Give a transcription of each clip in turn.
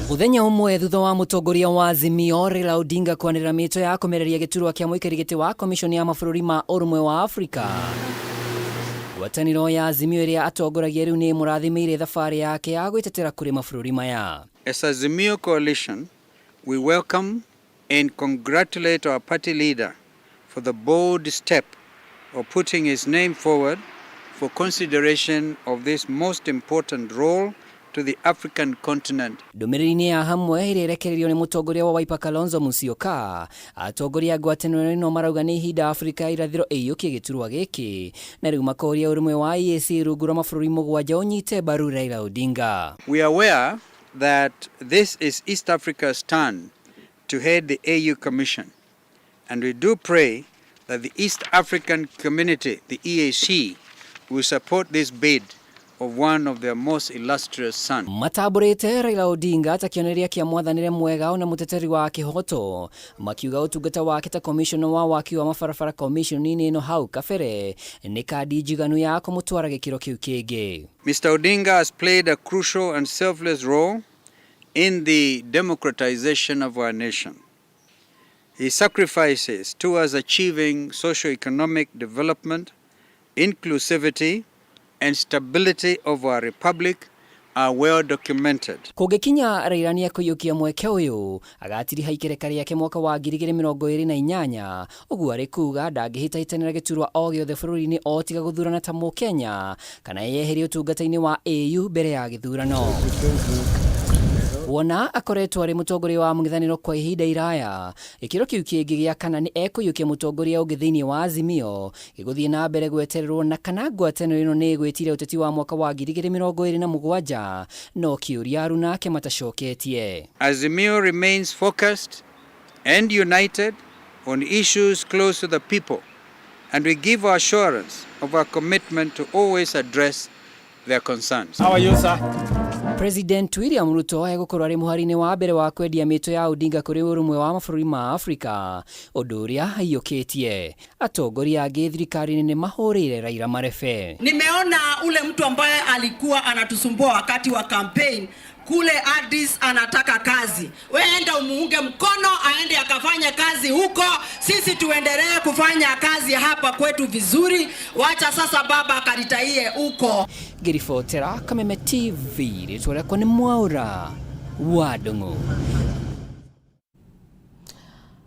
Muthenya umwe thutha wa mutongoria wa Azimio Raila Odinga kwanĩrĩra mĩto ya kũmereria gĩturwa kĩa mũikarĩri gĩtĩ wa komishoni ya mabũrũri ma ũrũmwe wa Afrika. Ngwatanĩro ya Azimio ĩrĩa atongoragia rĩu nĩ mũrathimĩire thabarĩ yake ya gwĩtetera kũrĩ mabũrũri maya. As Azimio Coalition, we welcome and congratulate our party leader for the bold step of putting his name forward for consideration of this most important role to the African continent. Ndũmĩrĩri-inĩ ya hamwe ĩrĩa ĩrekereirio nĩ mũtongoria wa Wiper Kalonzo Musyoka, atongoria ngwatanĩro ĩno marauga nĩ ihinda Afrika irathĩro ĩiyũkie gĩturwa gĩkĩ, na rĩu makoria ũrũmwe wa EAC rungu rwa mabũrũri mũgwanja ũnyite mbaru Raila Odinga. We are aware that this is East Africa's turn to head the AU Commission, and we do pray that the East African community, the EAC, will support this bid of one of their most illustrious sons. Matamburĩte Raila Odinga takĩonereria kĩa mwathanĩre mwega ona mũteteri wa kĩhoto, makiuga ũtungata wake ta commissioner wa waki wa mabarabara commission-inĩ ĩno hau kabere nĩ kandi njiganu ya kũmũtwara gĩkĩro kĩu kĩngĩ. Mr. Odinga has played a crucial and selfless role in the democratization of our nation. His sacrifices towards achieving socio-economic development, inclusivity, and stability of our republic are well documented. Kũngĩkinya Raila nĩ ekũiyũkia mweke ũyũ, agatiriha ikereka rĩake mwaka wa 2028, ũguo arĩ kuga ndangĩhĩtahĩtanĩra gĩturwa o gĩothe bũrũri-inĩ o tiga gũthurana ta Mũkenya, kana yeherie ũtungata-inĩ wa AU mbere ya gĩthurano. Wona akoretwo arĩ mũtongoria wa mũng'ethanĩro kwa ihinda iraya, gĩkĩro kĩu kĩngĩ gĩa kana nĩ ekũiyũkia mũtongoria ũngĩ thĩinĩ wa Azimio gĩgũthiĩ na mbere gwetererwo, na kana ngwatanĩro ĩno nĩ ĩgwĩtire ũteti wa mwaka wa 2027 no kĩũria rĩu nake matacoketie. Azimio remains focused and united on issues close to the people, and we give our assurance of our commitment to always address their concerns. How are you, sir? President William Ruto egũkorwo arĩ mũhari-inĩ wa mbere wa kwendia mĩto ya Odinga kũrĩ ũrũmwe wa mabũrũri ma Afrika, ũndũ ũrĩa aiyũkĩtie. Atongoria angĩ thirikari-inĩ nĩ mahũrĩire Raila marebe. Nimeona ule mtu ambaye alikuwa anatusumbua wakati wa campaign kule Addis anataka kazi. Wewe enda umuunge mkono aende akafanya kazi huko, sisi tuendelee kufanya kazi hapa kwetu vizuri. Wacha sasa baba akaritaie huko. Ngĩribotera Kameme TV, rĩtwa rĩakwa nĩ Mwaura wa Ndung'u.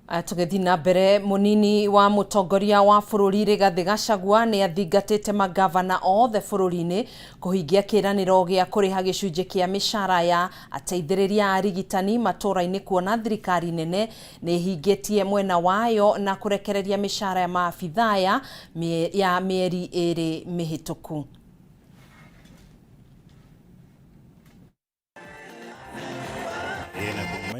Tũgĩthiĩ na mbere, mũnini wa mũtongoria wa bũrũri Rigathĩ Gachagua nĩ athingatĩte magavana othe bũrũri-inĩ kũhingia kĩĩranĩro gĩa kũrĩha gĩcunjĩ kĩa mĩcara ya ateithĩrĩria a arigitani matũũra-inĩ, kuona thirikari nene nĩ ĩhingĩtie mwena wayo na kũrekereria mĩcara ya maabithaa ya mĩeri ĩrĩ mĩhĩtũku.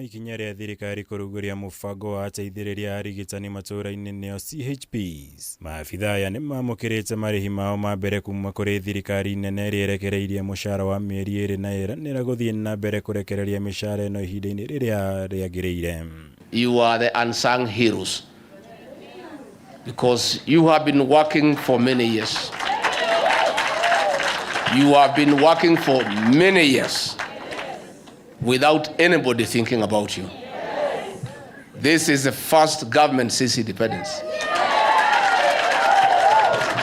Ikinya rĩa thirikari kũrugũria mũbango wa ateithĩrĩria arigitani matũũra-inĩ nĩo CHPs. Maabithaa aya nĩ mamũkĩrĩte marĩhi mao ma mbere kuma kũrĩ thirikari nene ĩrĩa ĩrekereirie mũcara wa mĩeri ĩrĩ na ĩranĩra gũthiĩ na mbere kũrekereria mĩcara ĩno ihinda-inĩ rĩrĩa rĩagĩrĩire. You are the unsung heroes because you have been working for many years. You have been working for many years without anybody thinking about you. This is the first government since independence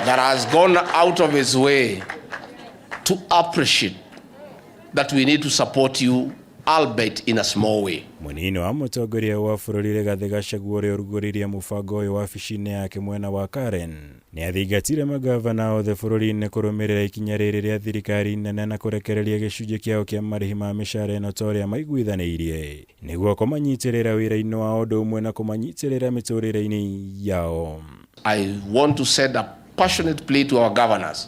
that has gone out of its way to appreciate that we need to support you, albeit in a small way. Mũnini wa mũtongoria wa bũrũri Rigathĩ Gachagua ũrĩa ũrugũririe mũbango ũyũ wabici-inĩ yake mwena wa Karen nĩ athingatire magavana othe bũrũri-inĩ kũrũmĩrĩra ikinya rĩrĩ rĩa thirikari nene na kũrekereria gĩcunjĩ kĩao kĩa marĩhi ma mĩcara ĩno ta ũrĩa maiguithanĩirie, nĩguo kũmanyitĩrĩra wĩra-inĩ wa ũndũ ũmwe na kũmanyitĩrĩra mĩtũrĩre-inĩ yao. I want to send a passionate plea to our governors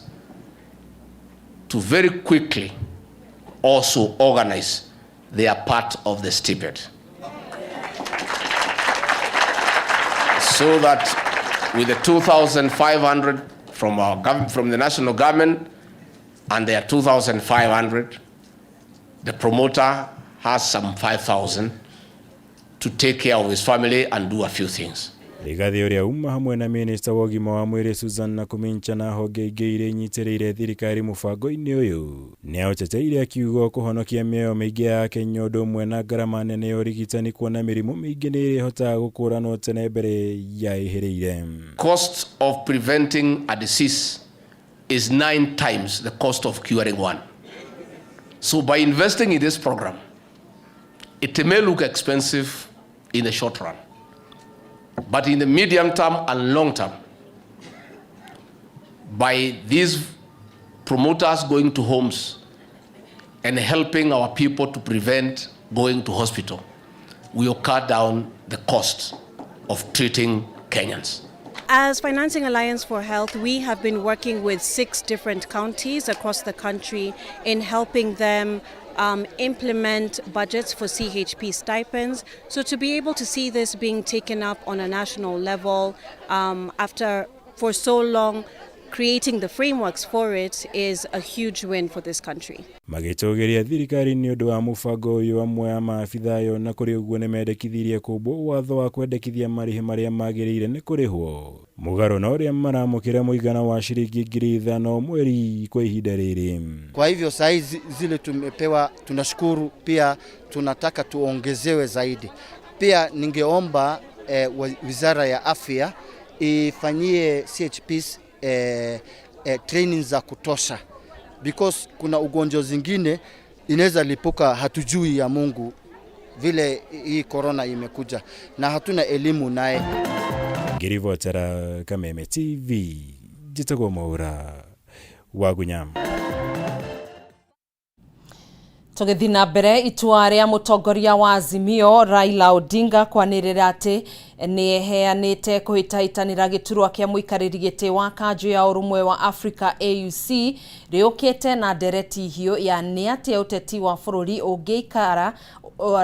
to very quickly also organize their part of the stipend, so that with the 2,500 from the national government and their 2,500, the promoter has some 5,000 to take care of his family and do a few things. Rigathi uria uma hamwe na minista wa ũgima wa mwĩrĩ Susan Nakumincha na honge ingĩ iria inyitĩrĩire thirikari mũbango-inĩ ũyũ nĩaũteteire akiuga kũhonokia mĩoyo mĩingĩ ya Akenya ũndũ ũmwe na ngarama nene ya ũrigitani kuona mĩrimũ mĩingĩ nĩ ĩhotaga gũkũranwo tene mbere ya ĩhĩrĩire. Cost of preventing a disease is 9 times the cost of curing one. So by investing in this program, it may look expensive in the short run, but in the medium term and long term, by these promoters going to homes and helping our people to prevent going to hospital, we will cut down the cost of treating Kenyans. As Financing Alliance for Health, we have been working with 6 different counties across the country in helping them implement budgets for CHP stipends. So to be able to see this being taken up on a national level after for so long, creating the frameworks for it is a huge win for this country. Magĩtũgĩria thirikari nĩ ũndũ wa mũbango ũyũ amwe a maabitha ayo na kũrĩ ũguo nĩ mendekithirie kũmbwo watho wa kwendekithia marĩhi marĩa magĩrĩire nĩ kũrĩhwo mũgarũ na ũrĩa maramũkĩra mũigana wa shilingi 5,000 mweri kwa ihinda rĩrĩ. Kwa hivyo saa hizi zile tumepewa tunashukuru, pia tunataka tuongezewe zaidi. Pia ningeomba Wizara ya Afya ifanyie CHPs training za kutosha, because kuna ugonjwa zingine inaweza lipuka hatujui ya Mungu vile hii corona imekuja na hatuna elimu naye. Ngirivotera Kameme TV jitagwo Mwaura Wagunyam. Tũgĩthiĩ na mbere, itua rĩa mũtongoria wa Azimio Raila Odinga kwanĩrĩra atĩ nĩ eheanĩte kũhĩtahĩtanĩra gĩturwa kĩa mũikarĩri gĩtĩ wa kanjũ ya ũrũmwe wa Africa AUC rĩũkĩte na ndereti hiyo ya nĩ atĩ ũteti wa bũrũri ũngĩikara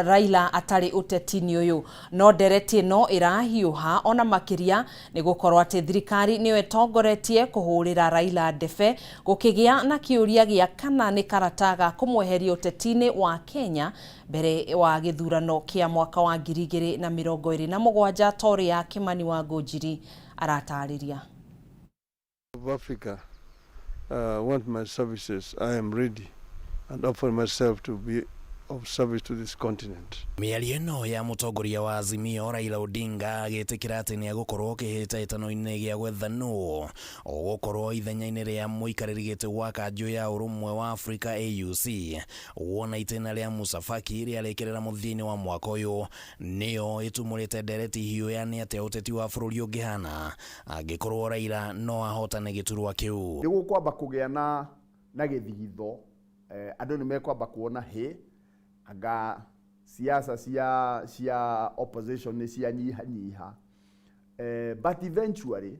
Raila atarĩ ũteti-inĩ ũyũ. No ndereti ĩno ĩrahiũha ona makĩria nĩ gũkorwo atĩ thirikari nĩyo ĩtongoretie kũhũrĩra Raila ndebe gũkĩgĩa na kĩũria gĩa kana nĩ karata ga kũmweheria ũteti-inĩ wa Kenya mbere wa gĩthurano kĩa mwaka wa 2027. Tori ya Kimani wa Ngũnjiri aratarĩria. Of Africa want my services, I am ready and offer myself to be of service to this continent. Mĩario ĩno ya mũtongoria wa Azimio Raila Odinga agĩtĩkĩra atĩ nĩ agũkorwo kĩhĩtahĩtano-inĩ gĩa gwethanwo gũkorwo ithenya-inĩ rĩa mũikarĩri gĩtĩ wa kanjũ ya ũrũmwe wa Africa AUC wona itĩna rĩa Musa Faki rĩarĩkĩrĩra mũthia-inĩ wa mwaka ũyũ nĩyo ĩtumũrĩte ndereti hiyo ya nĩ atĩ ũteti wa bũrũri ũngĩhana angĩkorwo Raila no ahotane gĩturwa kĩu. Nĩ gũkwamba kũgĩa na gĩthigitho, andũ nĩ mekwamba kuona anga siasa cia opposition ni cia nyiha but eventually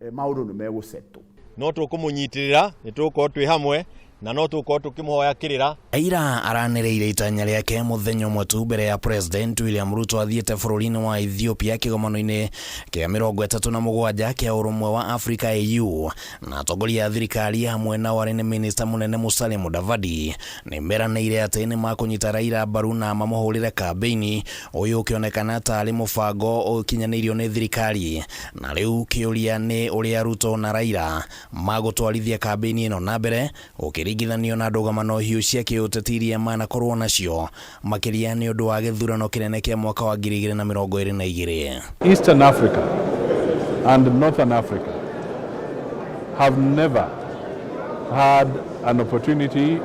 maũndũ nĩ megũsettle. No tũkũmũnyitirĩra nĩ tũkorwo twĩ hamwe na no tũkorwo tũkĩmũhoya kĩrĩra. Aira aranĩrĩire itanya rĩake mũthenya ũmwe tu mbere ya President William Ruto athiĩte bũrũri-inĩ wa Ethiopia kĩgomano-inĩ kĩa 37 kĩa ũrũmwe wa Africa AU na atongoria a thirikari hamwe na warĩ nĩ minister mũnene Musalia Mudavadi nĩ meranĩire atĩ nĩ makũnyita Raila mbaru na mamũhũrĩre kambĩini ũyũ ũkĩonekana tarĩ mũbango ũkinyanĩirio nĩ thirikari. Na rĩu kĩũria nĩ ũrĩa Ruto na Raila magũtwarithia kambĩini ĩno na mbere ringithanio na ndũgamano hiũ cia kĩũteti iria manakorwo nacio makĩria nĩ ũndũ wa gĩthurano kĩnene kĩa mwaka wa 2022. Eastern Africa and Northern Africa have never had an opportunity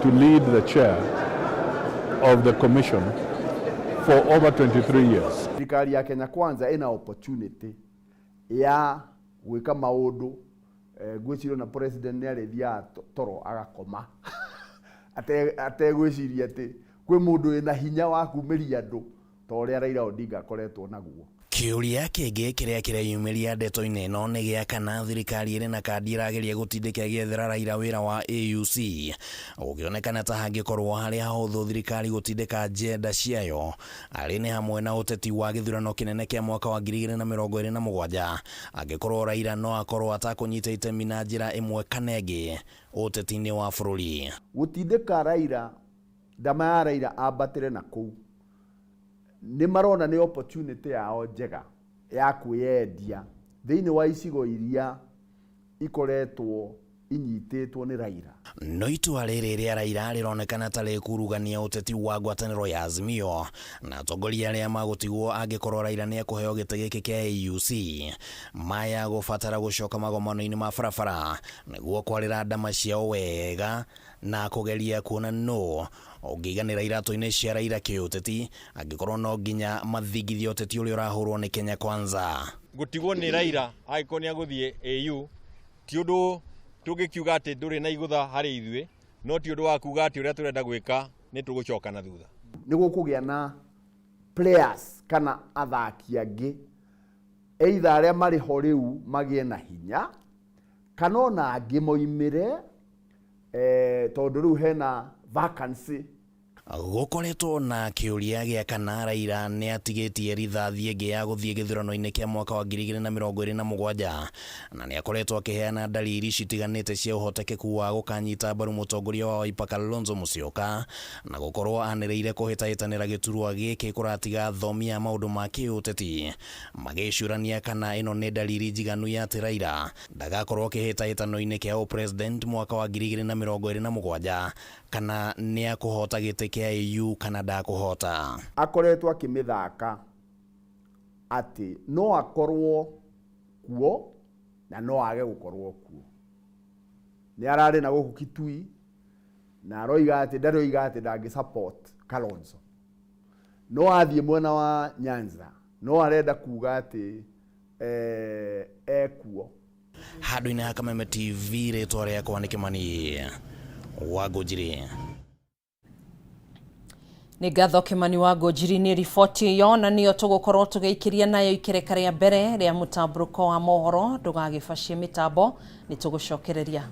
to lead the chair of the commission for over 23 years. Serikali ya Kenya Kwanza ina opportunity ya gwĩka maũndũ gwĩcirio na president nĩ arĩthia toro agakoma ategwĩciria atĩ kwĩ mũndũ ena hinya wa kumĩria andũ ta ũrĩa Raila Odinga akoretwo naguo. Kĩũria kĩngĩ kĩrĩa kĩreyumĩria ndeto-inĩ ĩno nĩ gĩa kana thirikari ĩrĩ na kandi ĩrageria gũtindĩka gwethera Raila wĩra wa AUC ũkĩonekana ta hangĩkorwo harĩ hahũthũ thirikari gũtindĩka agenda ciayo arĩ nĩ hamwe na ũteti wa gĩthurano kĩnene kĩa mwaka wa 2027 angĩkorwo Raila no akorwo atakũnyita itemi na njĩra ĩmwe kana ĩngĩ ũteti-inĩ wa bũrũri. Gũtindĩka Raila ndama ya Raila ambatĩre na kũu nĩ marona nĩ opportunity yao njega ya kwiyendia thiini wa icigo iria ikoretwo inyitĩtwo nĩ Raila. No itua rĩrĩ rĩa Raila rĩronekana ta rĩkurugania ũteti wa ngwatanĩro ya Azimio na atongoria arĩa magũtigwo angĩkorwo Raila nĩ ekũheo gĩtĩ gĩkĩ kĩa AUC maya gũbatara gũcoka magomano-inĩ ma barabara nĩguo kwarĩra ndama ciao wega na kũgeria kuona no ũngĩiganĩra iratũ-inĩ cia Raila kĩũteti angĩkorwo no nginya mathingithie ũteti ũrĩa ũrahũrwo nĩ Kenya Kwanza. Gũtigwo nĩ Raila angĩkorwo nĩ agũthiĩ AU ti ũndũ tũngĩkiuga atĩ ndũrĩ na igũtha harĩ ithuĩ, no ti ũndũ wa kuuga atĩ ũrĩa tũrenda gwĩka nĩ tũgũcoka na thutha. Nĩ gũkũgĩa na players kana athaki angĩ either arĩa marĩ ho rĩu magĩe na hinya kana ona angĩ moimĩre tondũ rĩu hena vacancy. Gũkoretwo na kĩũria gĩa kana Raila nĩ atigĩtie rithathi ĩngĩ ya gũthiĩ gĩthurano-inĩ kĩa mwaka wa 2027 na nĩ akoretwo akĩheana dalili citiganĩte cia ũhotekeku wa gũkanyita mbaru mũtongoria wa Wiper Kalonzo Musyoka na gũkorwo anĩrĩire kũhĩtahĩtanĩra gĩturwa gĩkĩ kũratiga thomi ya maũndũ ma kĩũteti magĩcũrania kana ĩno nĩ dalili njiganu ya atĩ Raila ndagakorwo kĩhĩtahĩtano-inĩ kĩa president mwaka wa 2027 kana nĩ akũhota gĩtĩ kĩa AU kana ndakũhota. Akoretwo akĩmĩthaka atĩ no akorwo kuo na no age gũkorwo kuo. Nĩ ararĩ na gũkũ Kitui na aroiga atĩ ndaroiga atĩ ndangĩ support Kalonzo. No athiĩ mwena wa Nyanza no arenda kuga atĩ ekuo. Handũ-inĩ ha Kameme TV rĩtwa rĩakwa nĩ Kĩmani wa Ngũnjiri. Nĩ ngatho Kĩmani wa Ngũnjiri nĩ riboti ĩyo na nĩyo tũgũkorwo tũgĩikĩria nayo ikereka rĩa mbere rĩa Mutamburuko wa Mohoro. Ndũgagĩbacie mĩtambo nĩ tũgũcokereria.